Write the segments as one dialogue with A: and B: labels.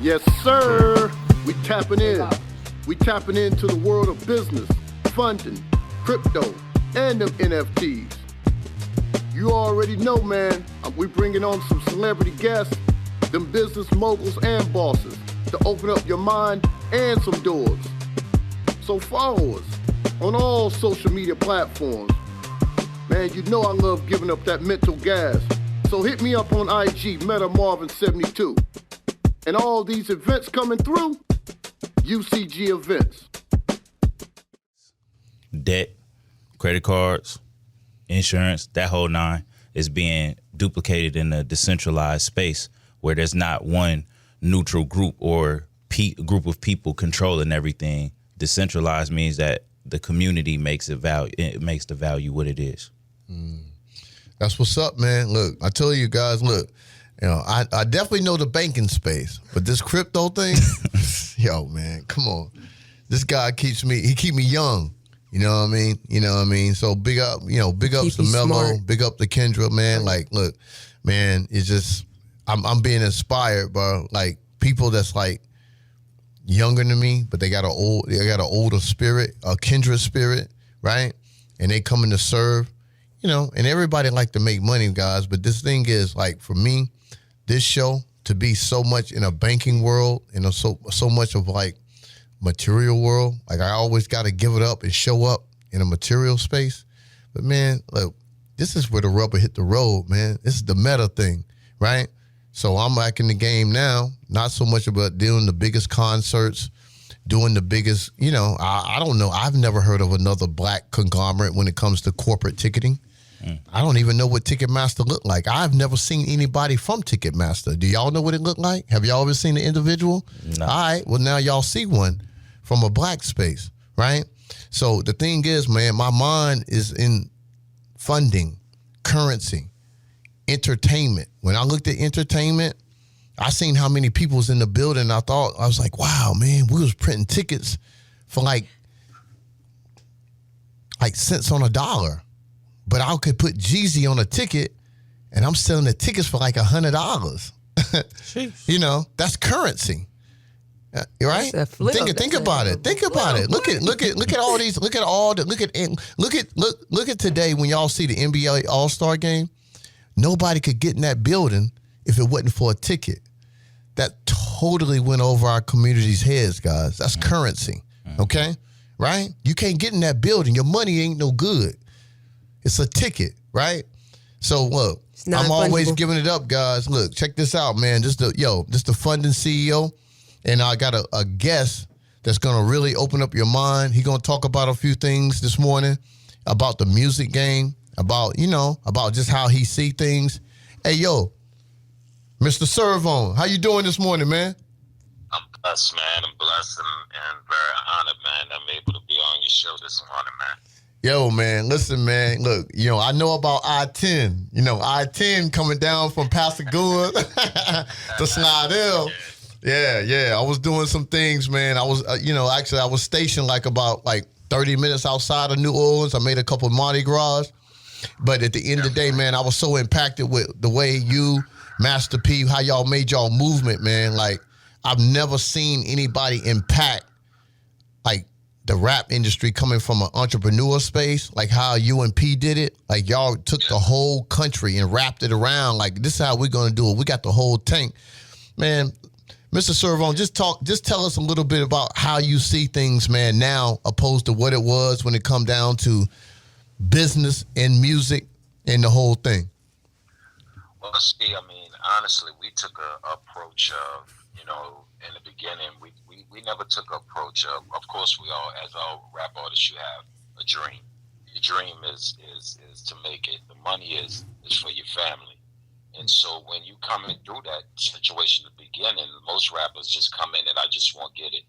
A: Yes, sir. We tapping in. We tapping into the world of business, funding, crypto, and them NFTs. You already know, man. We bringing on some celebrity guests, them business moguls and bosses to open up your mind and some doors. So follow us on all social media platforms. Man, you know I love giving up that mental gas. So hit me up on IG, MetaMarvin72. And all these events coming through, UCG events.
B: Debt, credit cards, insurance, that whole nine is being duplicated in a decentralized space where there's not one neutral group or group of people controlling everything. Decentralized means that the community makes it value. It makes the value what it is.
C: That's what's up, man. Look, I tell you guys, look, you know, I definitely know the banking space, but this crypto thing, yo, man, come on. This guy keep me young. You know what I mean? So big ups to Mello, big up to Kendra, man. Like, look, man, it's just, I'm being inspired by like people that's like younger than me, but they got an older spirit, a kindred spirit, right? And they coming to serve, you know, and everybody like to make money, guys. But this thing is like, for me, this show to be so much in a banking world, you know, so much of like material world. Like I always got to give it up and show up in a material space. But man, look, this is where the rubber hit the road, man. This is the meta thing, right? So I'm back in the game now, not so much about doing the biggest concerts, doing the biggest, you know, I don't know. I've never heard of another black conglomerate when it comes to corporate ticketing. I don't even know what Ticketmaster looked like. I've never seen anybody from Ticketmaster. Do y'all know what it looked like? Have y'all ever seen an individual?
B: No.
C: All right, well, now y'all see one from a black space, right? So the thing is, man, my mind is in funding, currency, entertainment. When I looked at entertainment, I seen how many people was in the building. I was like, wow, man, we was printing tickets for like cents on a dollar. But I could put Jeezy on a ticket and I'm selling the tickets for like $100. You know, that's currency. Right? Think about it. Think about it. Look at all these. Look at today when y'all see the NBA All-Star game. Nobody could get in that building if it wasn't for a ticket. That totally went over our community's heads, guys. That's currency. Okay? Right? You can't get in that building. Your money ain't no good. It's a ticket, right? So look, I'm always giving it up, guys. Look, check this out, man. This the funding CEO. And I got a guest that's going to really open up your mind. He's going to talk about a few things this morning about the music game, about just how he see things. Hey, yo, Mr. ServOn, how you doing this morning, man?
D: I'm blessed, man. I'm blessed and very honored, man. I'm able to be on your show this morning, man.
C: Yo, man, listen, man. Look, I know about I-10. I-10 coming down from Pascagoula to Slidell. Yeah. I was doing some things, man. I was, I was stationed about 30 minutes outside of New Orleans. I made a couple of Mardi Gras. But at the end of the day, man, I was so impacted with the way you, Master P, how y'all made y'all movement, man. Like, I've never seen anybody impact, like, the rap industry coming from an entrepreneur space, like how you and P did it. Like, y'all took the whole country and wrapped it around. Like, this is how we're going to do it. We got the whole tank. Man, Mr. ServOn, just tell us a little bit about how you see things, man, now opposed to what it was when it come down to business and music and the whole thing.
D: Well, see, I mean, honestly, we took a approach of, in the beginning, we never took an approach of course, we all, as all rap artists, you have a dream. Your dream is to make it. The money is for your family. And so when you come in through that situation at the beginning, most rappers just come in and I just won't get it.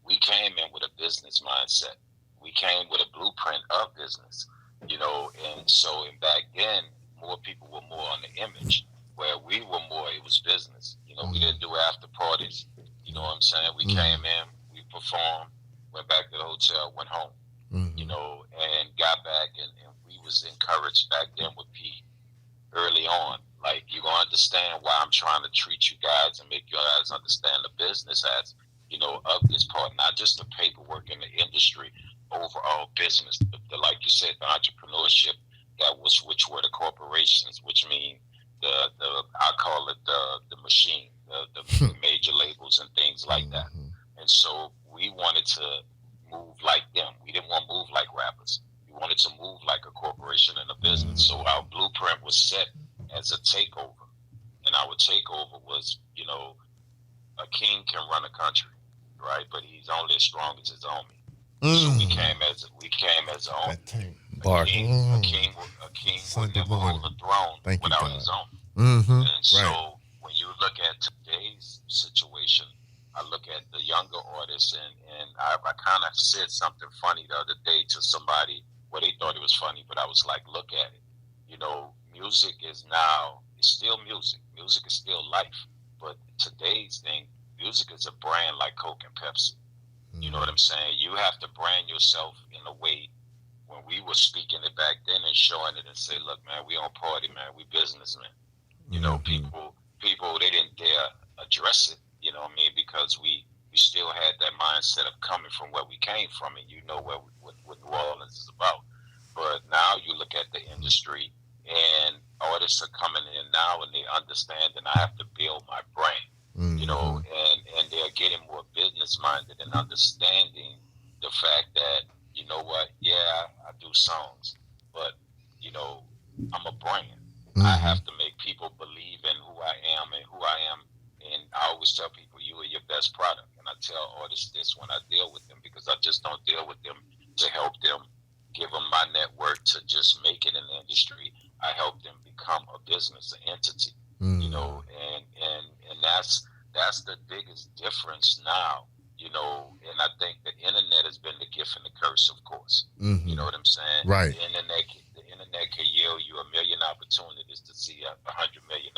D: We came in with a business mindset. We came with a blueprint of business, and so back then, more people were more on the image, where we were more, it was business. We didn't do after parties. You know what I'm saying? We came in, we performed, went back to the hotel, went home, and got back, and we was encouraged back then with P early on. Like, you're going to understand why I'm trying to treat you guys and make you guys understand the business as, of this part, not just the paperwork in the industry, overall business. Like you said, the entrepreneurship which were the corporations, which mean I call it the machine, the major labels and things like that. And so we wanted to move like them. We didn't want to move like rappers. We wanted to move like a corporation and a business. So our blueprint was set as a takeover. And our takeover was, a king can run a country, right? But he's only as strong as his army. So we came as an army.
B: Bar.
D: A king would never hold a throne without his own. And so when you look at today's situation, I look at the younger artists, and I kind of said something funny the other day to somebody. Well, they thought it was funny, but I was like, look at it. Music is still music. Music is still life. But today's thing, music is a brand like Coke and Pepsi. You know what I'm saying? You have to brand yourself in a way. When we were speaking it back then and showing it and say, look, man, we on party, man, we businessmen. People, they didn't dare address it, because we still had that mindset of coming from where we came from, and what New Orleans is about. But now you look at the industry, and artists are coming in now, and they understand, and I have to build my brand, and they're getting more business-minded and understanding the fact that, you know what? Yeah, I do songs, but I'm a brand. I have to make people believe in who I am and who I am. And I always tell people, you are your best product. And I tell artists this when I deal with them, because I just don't deal with them to help them, give them my network to just make it in the industry. I help them become a business, an entity. And that's the biggest difference now. And I think the internet has been the gift and the curse, of course. You know what I'm saying?
C: Right.
D: The internet can yield you a million opportunities to see $100 million.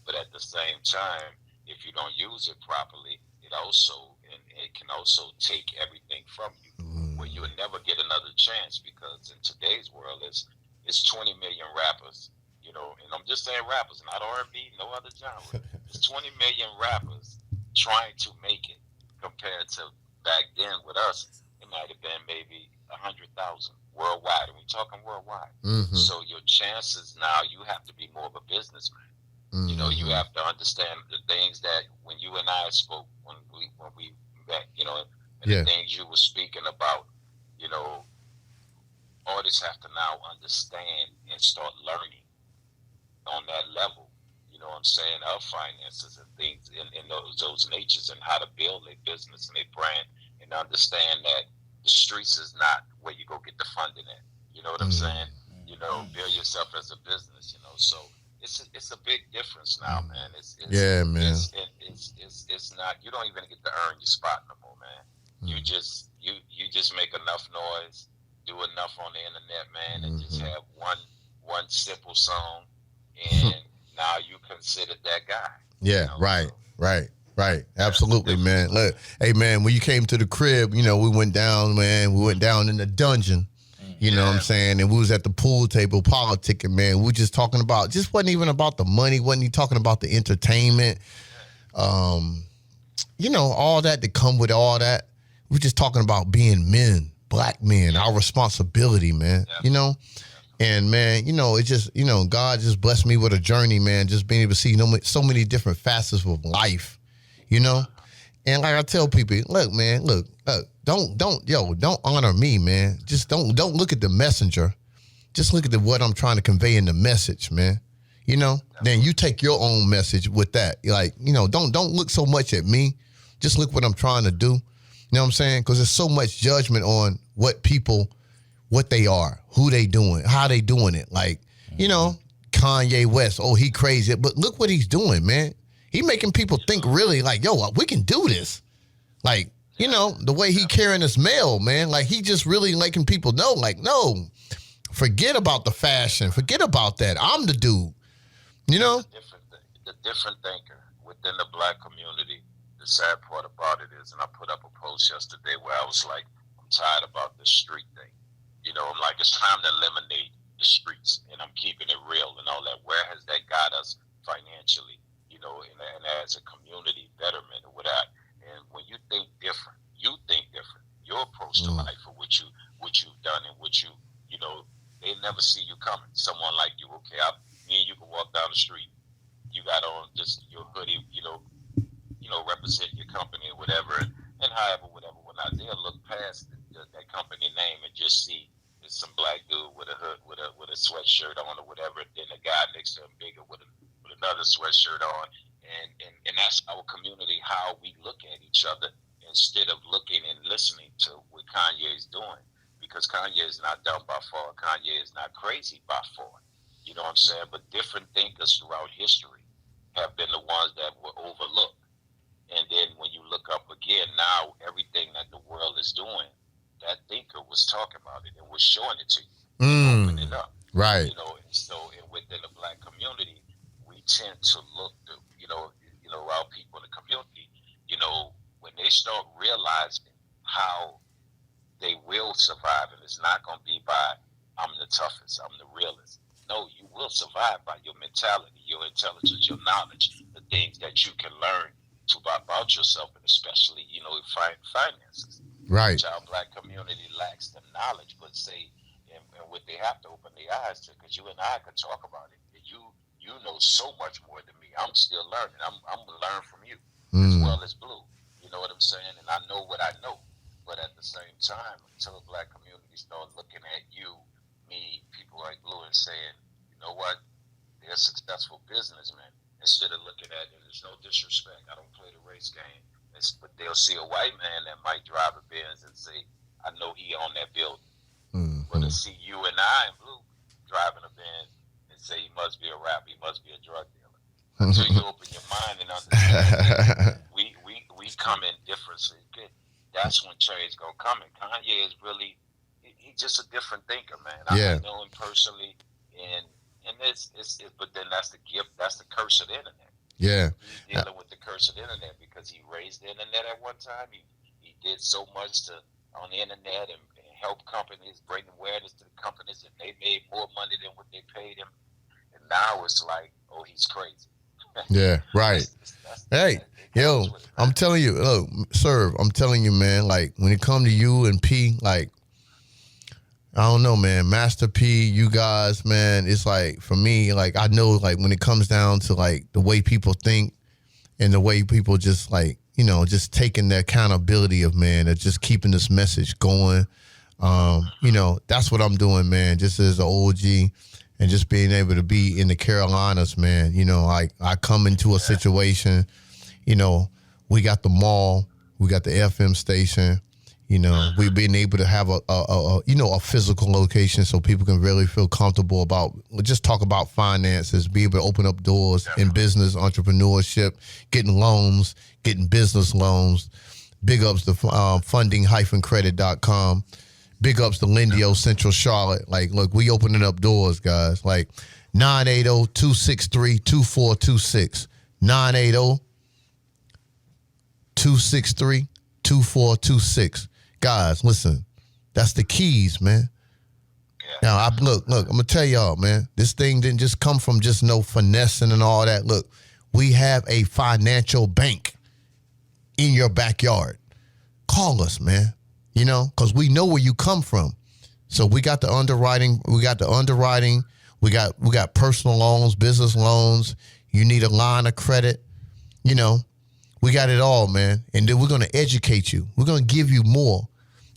D: But at the same time, if you don't use it properly, it can also take everything from you, where you will never get another chance, because in today's world, it's 20 million rappers, and I'm just saying rappers, not R&B, no other genre. It's 20 million rappers trying to make it, compared to back then with us, it might have been maybe 100,000 worldwide, and we're talking worldwide. So your chances now, you have to be more of a businessman. You have to understand the things that when you and I spoke, when we met, and the things you were speaking about, artists have to now understand and start learning on that level. You know what I'm saying, of finances and things in those natures, and how to build a business and a brand, and understand that the streets is not where you go get the funding at. You know what I'm saying? Build yourself as a business, so it's a big difference now, man. It's not, you don't even get to earn your spot no more, man. You just make enough noise, do enough on the internet, man, and just have one simple song, and now you considered that guy.
C: Yeah, right. Absolutely, man. Look, hey, man, when you came to the crib, we went down, man. We went down in the dungeon. You know what I'm saying? And we was at the pool table politicking, man. We were just talking about, just wasn't even about the money, wasn't even talking about the entertainment. All that to come with all that. We're just talking about being men, black men, our responsibility, man. And man, it just, God just blessed me with a journey, man. Just being able to see so many different facets of life, And like I tell people, look, man, don't honor me, man. Just don't look at the messenger. Just look at what I'm trying to convey in the message, man. Then you take your own message with that. Like, don't look so much at me. Just look what I'm trying to do. You know what I'm saying? Because there's so much judgment on what they are, who they doing, how they doing it. Like, Kanye West, he crazy. But look what he's doing, man. He making people think really like, we can do this. Like, the way he carrying his mail, man, like he just really making people know, like, no, forget about the fashion. Forget about that. I'm the dude, The
D: different thinker within the black community, the sad part about it is, and I put up a post yesterday where I was like, I'm tired about this street thing. I'm like, it's time to eliminate the streets, and I'm keeping it real and all that. Where has that got us financially? You know, and as a community betterment or whatever. And when you think different, your approach to life or what you've done and you know, they never see you coming. Someone like you, okay, me and you can walk down the street. You got on just your hoodie, you know, represent your company or whatever, and however, whatever. When I dare look past that company name and just see there's some black dude with a hood, with a sweatshirt on or whatever, then the guy next to him bigger with another sweatshirt on, and that's our community, how we look at each other instead of looking and listening to what Kanye is doing, because Kanye is not dumb by far. Kanye is not crazy by far. You know what I'm saying? But different thinkers throughout history have been the ones that were overlooked. And then when you look up again now, everything that the world is doing, that thinker was talking about it and was showing it to you, opening it up.
C: Right.
D: You know, and so and within the black community, we tend to look to, you know, our people in the community, you know, when they start realizing how they will survive, and it's not going to be by I'm the toughest, I'm the realest. No, you will survive by your mentality, your intelligence, your knowledge, the things that you can learn about yourself, and especially, you know, finances.
C: Right.
D: Which our black community lacks the knowledge, but say, and what they have to open their eyes to, because you and I can talk about it. You know so much more than me. I'm still learning. I'm gonna learn from you as well as Blue. You know what I'm saying? And I know what I know. But at the same time, until the black community start looking at you, me, people like Blue, and saying, you know what, they're successful businessmen, instead of looking at it, there's no disrespect, I don't play the race game. But they'll see a white man that might drive a Benz and say, I know he on that building. But to see you and I and Blue driving a Benz and say he must be a rapper, he must be a drug dealer. Until you open your mind and understand we come in differently. That's when change gonna come. And Kanye is really, he's just a different thinker, man. I know him personally, and it's but then that's the gift, that's the curse of the internet.
C: Yeah.
D: He's dealing with the curse of the internet because he raised the internet at one time. He did so much on the internet and help companies, bring awareness to the companies, and they made more money than what they paid him. And now it's like, oh, he's crazy.
C: Yeah, right. Hey, yo, I'm telling you, look, Serv, I'm telling you, man, like, when it come to you and P, like, I don't know, man, Master P, you guys, man, it's like, for me, like, I know, like, when it comes down to, like, the way people think and the way people just, like, you know, just taking the accountability of, man, of just keeping this message going, you know, that's what I'm doing, man, just as an OG. And just being able to be in the Carolinas, man, you know, I come into a situation, you know, we got the mall, we got the FM station, you know, we've been able to have a physical location so people can really feel comfortable about, just talk about finances, be able to open up doors in business, entrepreneurship, getting loans, getting business loans. Big ups to funding-credit.com. Big ups to Lindio, Central Charlotte. Like, look, we opening up doors, guys. Like, 980-263-2426. 980-263-2426. Guys, listen, that's the keys, man. Now, look, I'm going to tell y'all, man, this thing didn't just come from just no finessing and all that. Look, we have a financial bank in your backyard. Call us, man. You know, because we know where you come from. So we got the underwriting. We got personal loans, business loans. You need a line of credit. You know, we got it all, man. And then we're going to educate you. We're going to give you more,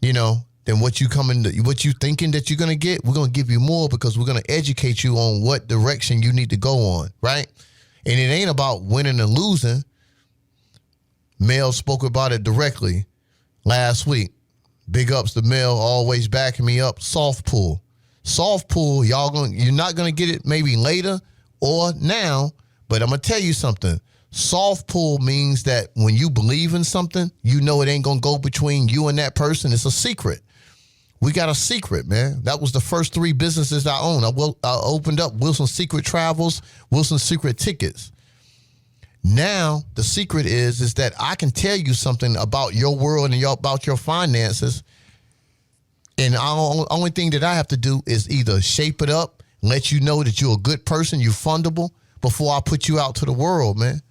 C: you know, than what you thinking that you're going to get. We're going to give you more because we're going to educate you on what direction you need to go on, right? And it ain't about winning and losing. Mel spoke about it directly last week. Big ups to Mel, always backing me up. Soft pull, you're not gonna get it maybe later or now, but I'm gonna tell you something. Soft pull means that when you believe in something, you know it ain't gonna go between you and that person. It's a secret. We got a secret, man. That was the first 3 businesses I owned. I opened up Wilson Secret Travels, Wilson Secret Tickets. Now, the secret is that I can tell you something about your world and about your finances And the only thing that I have to do is either shape it up, let you know that you're a good person, you're fundable, before I put you out to the world, man.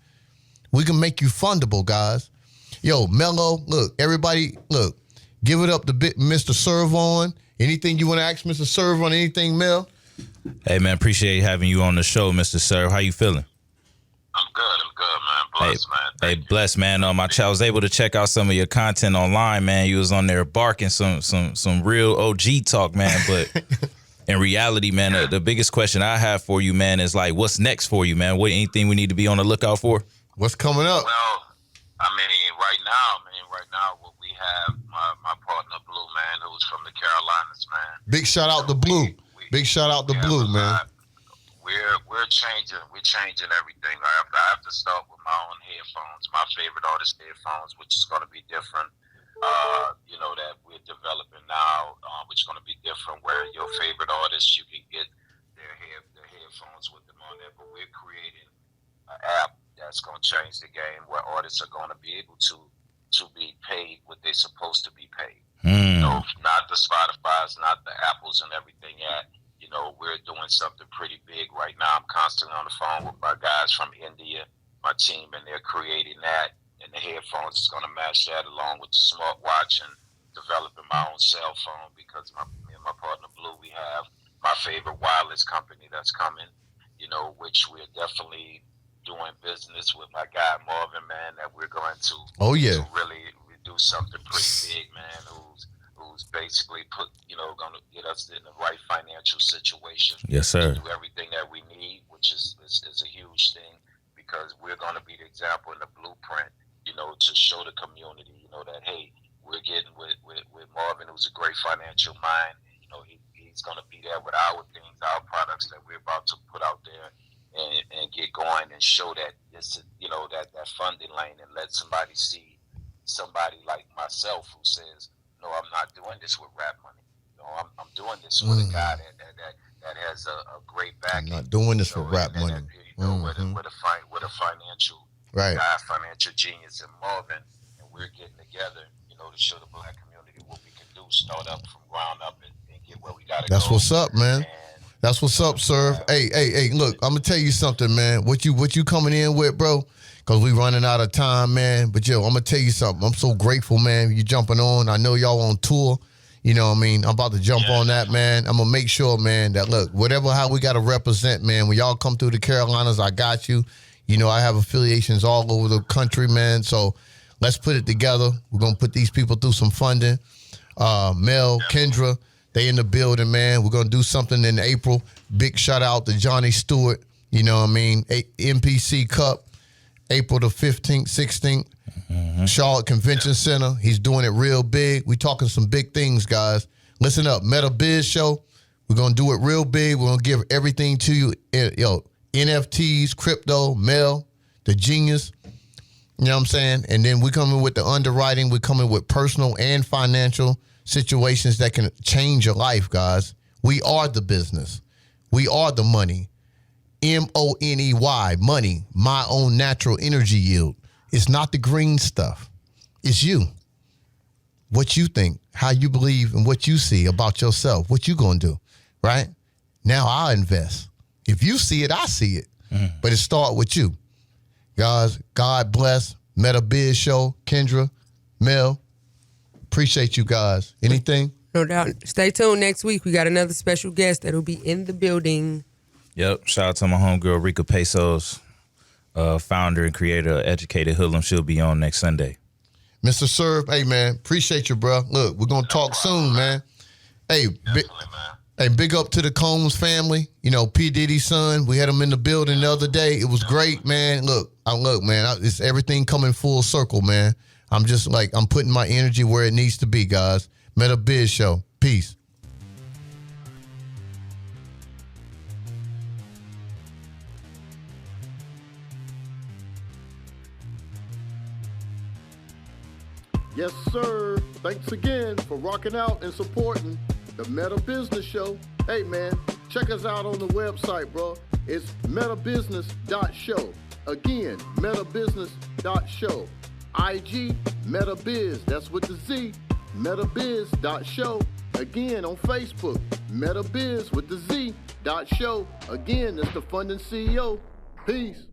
C: We can make you fundable, guys. Yo, Mello, look, everybody, look, give it up to Mr. ServOn. Anything you want to ask Mr. ServOn, anything, Mel?
B: Hey, man, appreciate having you on the show, Mr. Serv. How you feeling?
D: I'm good, man. Blessed, man.
B: Hey, blessed, man. I was able to check out some of your content online, man. You was on there barking some real OG talk, man. But in reality, man, the biggest question I have for you, man, is like, what's next for you, man? Anything we need to be on the lookout for?
C: What's coming up?
D: Well, I mean, right now, what we have, my partner Blue, man, who's from the Carolinas, man.
C: Big shout out to Blue. Big shout out to Blue, man.
D: We're changing everything. I have to start with my own headphones, my favorite artist headphones, which is going to be different. That we're developing now, which is going to be different. Where your favorite artists, you can get their headphones with them on there. But we're creating an app that's going to change the game, where artists are going to be able to be paid what they're supposed to be paid. Not the Spotify's, not the Apples and everything yet. We're doing something pretty big right now. I'm constantly on the phone with my guys from India, my team, and they're creating that. And the headphones is going to match that along with the smartwatch and developing my own cell phone, because me and my partner Blue, we have my favorite wireless company that's coming, which we're definitely doing business with my guy Marvin, man, that we're going to, to really do something pretty big, man, who's basically going to get us in the right financial situation.
B: Yes, sir.
D: To do everything that we need, which is a huge thing, because we're going to be the example in the blueprint, to show the community, that, hey, we're getting with Marvin, who's a great financial mind. He's going to be there with our things, our products that we're about to put out there and get going and show that this, that funding lane, and let somebody see somebody like myself who says, no, I'm not doing this with rap money. No, I'm doing this with a guy that has a great backing.
C: I'm not doing this for rap money.
D: With a financial guy, financial genius in Marvin, and we're getting together, to show the black community what we can do, start up from ground up and get where we got to go.
C: That's what's up, man. That's what's up, Serv. Hey, look, I'm gonna tell you something, man. What you coming in with, bro? Because we running out of time, man. But yo, I'm gonna tell you something. I'm so grateful, man. You jumping on. I know y'all on tour. You know what I mean? I'm about to jump on that, man. I'm gonna make sure, man, that look, how we gotta represent, man. When y'all come through the Carolinas, I got you. I have affiliations all over the country, man. So let's put it together. We're gonna put these people through some funding. Mel, Kendra, they in the building, man. We're gonna do something in April. Big shout out to Johnny Stewart. You know what I mean? MPC Cup, April the 15th, 16th. Charlotte Convention Center. He's doing it real big. We talking some big things, guys. Listen up, Meta Biz Show. We're gonna do it real big. We're gonna give everything to you. NFTs, crypto, Mel, the genius. You know what I'm saying? And then we coming with the underwriting. We're coming with personal and financial situations that can change your life, guys. We are the business. We are the money. MONEY, money, my own natural energy yield. It's not the green stuff. It's you. What you think, how you believe, and what you see about yourself. What you gonna do, right? Now I'll invest. If you see it, I see it. But it start with you. Guys, God bless. Meta Biz Show, Kendra, Mel. Appreciate you guys. Anything?
E: No doubt. Stay tuned next week. We got another special guest that'll be in the building.
B: Yep. Shout out to my homegirl, Rika Pesos, founder and creator of Educated Hoodlum. She'll be on next Sunday.
C: Mr. Serv, hey, man, appreciate you, bro. Look, we're going to talk soon, man. Hey, big up to the Combs family. P. Diddy's son. We had him in the building the other day. It was great, man. Look, man, it's everything coming full circle, man. I'm just I'm putting my energy where it needs to be, guys. Meta Biz Show. Peace.
A: Yes, sir. Thanks again for rocking out and supporting the Meta Business Show. Hey, man, check us out on the website, bro. It's metabusiness.show. Again, metabusiness.show. IG, MetaBiz. That's with the Z. Metabiz.show. Again, on Facebook, MetaBiz with the Z. Show. Again, that's the Funding CEO. Peace.